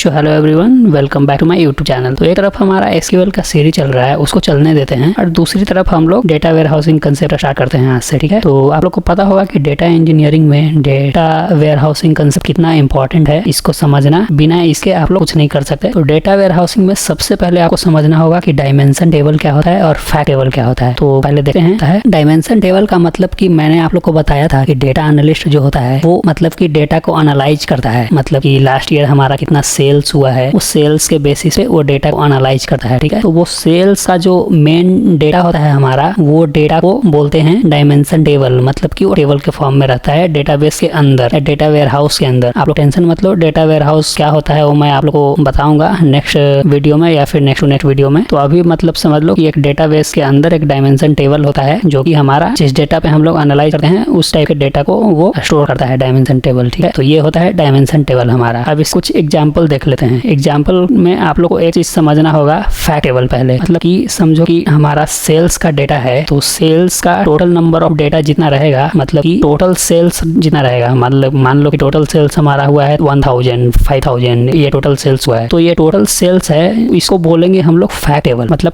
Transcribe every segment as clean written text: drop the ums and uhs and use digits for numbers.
So hello everyone, welcome back to my YouTube channel. तो एक तरफ हमारा एसक्यूएल का सीरीज चल रहा है, उसको चलने देते हैं, और दूसरी तरफ हम लोग डेटा वेयरहाउसिंग कंसेप्ट स्टार्ट करते हैं आज से। ठीक है, तो आप लोग को पता होगा कि डेटा इंजीनियरिंग में डेटा वेयरहाउसिंग कंसेप्ट कितना इंपॉर्टेंट है। इसको समझना बिना इसके आप लोग कुछ नहीं कर सकते। तो डेटा वेयरहाउसिंग में सबसे पहले आपको समझना होगा कि डायमेंशन टेबल क्या होता है और फैक्ट टेबल क्या होता है। तो पहले देखते हैं। डायमेंशन टेबल का मतलब कि मैंने आप लोग को बताया था कि डेटा एनालिस्ट जो होता है वो मतलब कि डेटा को एनालाइज करता है। मतलब कि लास्ट ईयर हमारा कितना सेल्स हुआ है, उस सेल्स के बेसिस पे वो डेटा को एनालाइज करता है। ठीक है, तो वो सेल्स का जो मेन डेटा होता है हमारा, वो डेटा को बोलते हैं डायमेंशन टेबल। मतलब कि वो टेबल के फॉर्म में रहता है डेटाबेस के अंदर, डेटा वेयरहाउस के अंदर। आप लोग टेंशन मत लो, डेटा वेयरहाउस क्या होता है वो मैं आप लोग को बताऊंगा नेक्स्ट वीडियो में या फिर नेक्स्ट वीडियो में। तो अभी मतलब समझ लो कि एक डेटाबेस के अंदर एक डायमेंशन टेबल होता है जो कि हमारा जिस डेटा पे हम लोग एनालाइज करते हैं उस टाइप के डेटा को वो स्टोर करता है डायमेंशन टेबल। ठीक है, तो ये होता है डायमेंशन टेबल हमारा। अब इस कुछ एग्जांपल देख लेते हैं। एग्जांपल में आप लोग को एक चीज समझना होगा, फैक्ट टेबल पहले। मतलब कि समझो कि हमारा सेल्स का डेटा है, तो सेल्स का टोटल नंबर ऑफ डेटा जितना रहेगा, मतलब कि टोटल सेल्स जितना रहेगा, मतलब मान लो कि टोटल सेल्स हमारा हुआ है 1000, 5000, ये टोटल सेल्स हुआ है। तो ये टोटल सेल्स है, इसको बोलेंगे हम लोग फैक्ट टेबल। मतलब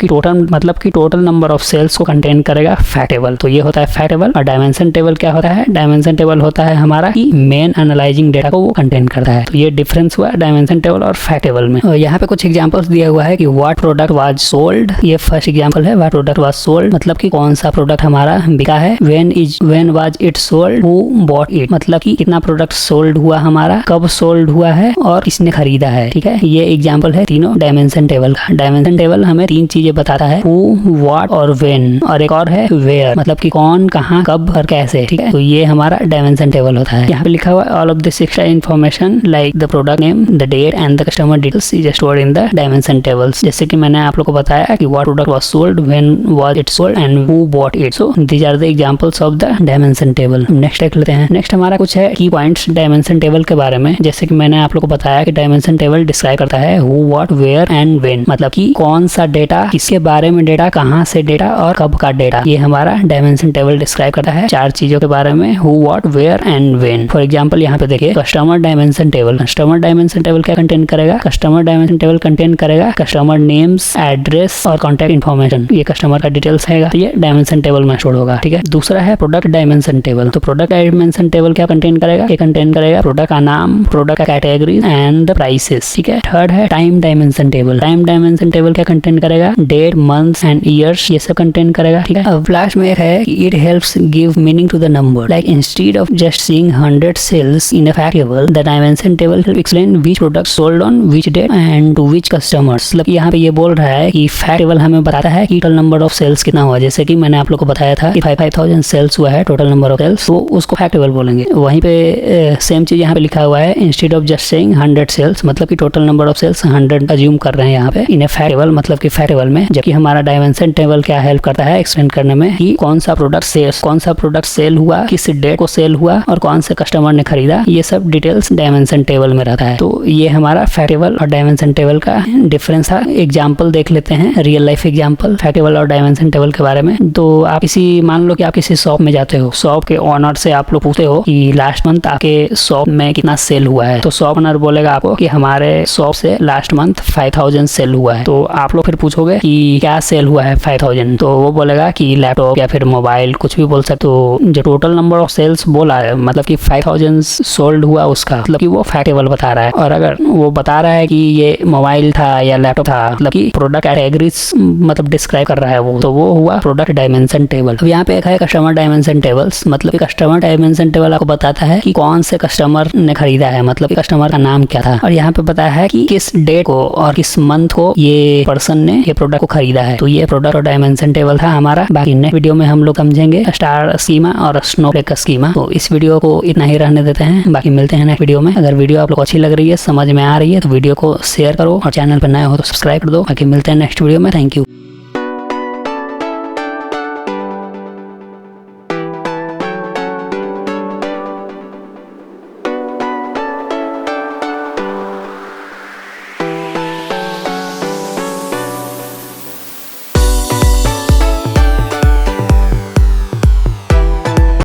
कि टोटल नंबर ऑफ सेल्स को कंटेन करेगा फैक्ट टेबल। तो ये होता है फैक्ट टेबल। और डायमेंशन टेबल क्या होता है? डायमेंशन टेबल होता है हमारा कि मेन एनालाइजिंग डेटा को वो कंटेन करता है। तो ये डिफरेंस हुआ डायमेंशन टेबल और फैक्ट टेबल में। यहाँ पे कुछ एग्जांपल्स दिया हुआ है कि व्हाट प्रोडक्ट वाज सोल्ड। ये फर्स्ट एग्जांपल है, व्हाट प्रोडक्ट वाज सोल्ड, मतलब कि कौन सा प्रोडक्ट हमारा बिका है। When was it sold, who bought it, मतलब कि कितना प्रोडक्ट सोल्ड हुआ हमारा, कब सोल्ड हुआ है और किसने खरीदा है। ठीक है, ये एग्जांपल है तीनों डायमेंशन टेबल का। डायमेंशन टेबल हमें तीन चीजें बताता है, हु, व्हाट और व्हेन, और एक और है वेयर, मतलब कि कौन, कहाँ, कब और कैसे। ठीक है, तो ये हमारा डायमेंशन टेबल होता है। यहाँ पे लिखा हुआ है all of this extra information like the product name, the date and the customer details is stored in the dimension tables. जैसे कि मैंने आप लोग को बताया कि what product was sold, when was it sold and who bought it. So these are the examples of the dimension table. Next देख लेते हैं। नेक्स्ट हमारा कुछ है की पॉइंट्स डायमेंशन टेबल के बारे में। जैसे कि मैंने आप लोग को बताया कि डायमेंशन टेबल डिस्क्राइब करता है who, what, where and when, मतलब कि कौन सा डेटा, किसके बारे में डेटा, कहाँ से डेटा और कब का डेटा। ये हमारा डायमेंशन टेबल डिस्क्राइब करता है चार चीजों के बारे में, who, what, where and when. For example यहाँ पे देखिए customer dimension table. Customer dimension table क्या कंटेन करेगा? कस्टमर डायमेंशन टेबल कंटेन करेगा कस्टमर नेम्स, एड्रेस और कॉन्टैक्ट इन्फॉर्मेशन। ये कस्टमर का डिटेल्स है, तो ये डायमेंशन टेबल में स्टोर होगा। ठीक है, दूसरा है प्रोडक्ट डायमेंशन टेबल। तो प्रोडक्ट डायमेंशन टेबल क्या कंटेन करेगा? ये कंटेन करेगा प्रोडक्ट का नाम, प्रोडक्ट का कैटेगरी एंड द प्राइसेस। ठीक है, थर्ड है time dimension table. Time dimension table क्या कंटेन करेगा? डेट, मंथ्स एंड ईयर्स, ये सब कंटेन करेगा। ठीक है, अब लास्ट में एक है कि it helps give meaning to the number, like instead of just seeing 100 sales in a fact table, the dimension table will explain which product sold on which date and to which customers. मतलब यहाँ पे ये बोल रहा है कि fact table हमें बताता है कि टोटल नंबर ऑफ सेल्स कितना हुआ। जैसे कि मैंने आप लोग को बताया था कि 5000 सेल्स हुआ है टोटल नंबर ऑफ सेल्स, तो उसको फैक्ट टेबल बोलेंगे। वहीं पे सेम चीज यहाँ पे लिखा हुआ है instead of just saying 100 sales, मतलब कि total number of sales 100 assume कर रहे हैं यहाँ पे इन ए फैक्ट टेबल, मतलब कि फैक्ट टेबल में। जबकि हमारा डायमेंशन टेबल क्या हेल्प करता है एक्सप्लेन करने में कि कौन सा प्रोडक्ट सेल हुआ, किस डेट को सेल हुआ और कौन से कस्टमर ने खरीदा, ये सब डिटेल्स डायमेंशन टेबल में रहता है। तो ये हमारा फैक्ट टेबल और डायमेंशन टेबल का डिफरेंस था। एग्जांपल देख लेते हैं, real life example fact table और डायमेंशन टेबल के बारे में। तो आप मान लो कि आप किसी शॉप में जाते हो, शॉप के ओनर से आप लोग पूछते हो कि लास्ट मंथ आपके शॉप में कितना सेल हुआ है। तो शॉप ओनर बोलेगा आपको कि हमारे शॉप से लास्ट मंथ 5000 सेल हुआ है। तो आप लोग फिर पूछोगे कि क्या सेल हुआ है 5000, तो वो बोलेगा कि लैपटॉप या फिर मोबाइल, कुछ भी बोल सकते। तो जो टोटल नंबर ऑफ सेल्स बोला है, मतलब कि 5000 सोल्ड हुआ उसका, मतलब कि वो फैक्ट टेबल बता रहा है। और अगर वो बता रहा है कि ये मोबाइल था या लैपटॉप था, मतलब कि प्रोडक्ट कैटेगरीज मतलब डिस्क्राइब कर रहा है वो, तो वो हुआ प्रोडक्ट डायमेंशन टेबल। अब यहाँ पे एक है कस्टमर डायमेंशन टेबल्स। मतलब कि कस्टमर डायमेंशन टेबल आपको बताता है कि कौन से कस्टमर ने खरीदा है, मतलब कि कस्टमर का नाम क्या था। और यहाँ पे बताया है कि किस डेट को और किस मंथ को ये पर्सन ने ये प्रोडक्ट को खरीदा है। तो ये प्रोडक्ट और डायमेंशन टेबल था हमारा। बाकी नेक्स्ट वीडियो में हम लोग समझेंगे स्टार स्कीमा और स्नोफ्लेक का स्कीमा। तो इस वीडियो को इतना ही रहने देते हैं, बाकी मिलते हैं नेक्स्ट वीडियो में। अगर वीडियो आप लोग अच्छी लग रही है, समझ में आ रही है, तो वीडियो को शेयर करो और चैनल पर नए हो तो सब्सक्राइब कर दो। बाकी मिलते हैं नेक्स्ट वीडियो में। Thank you.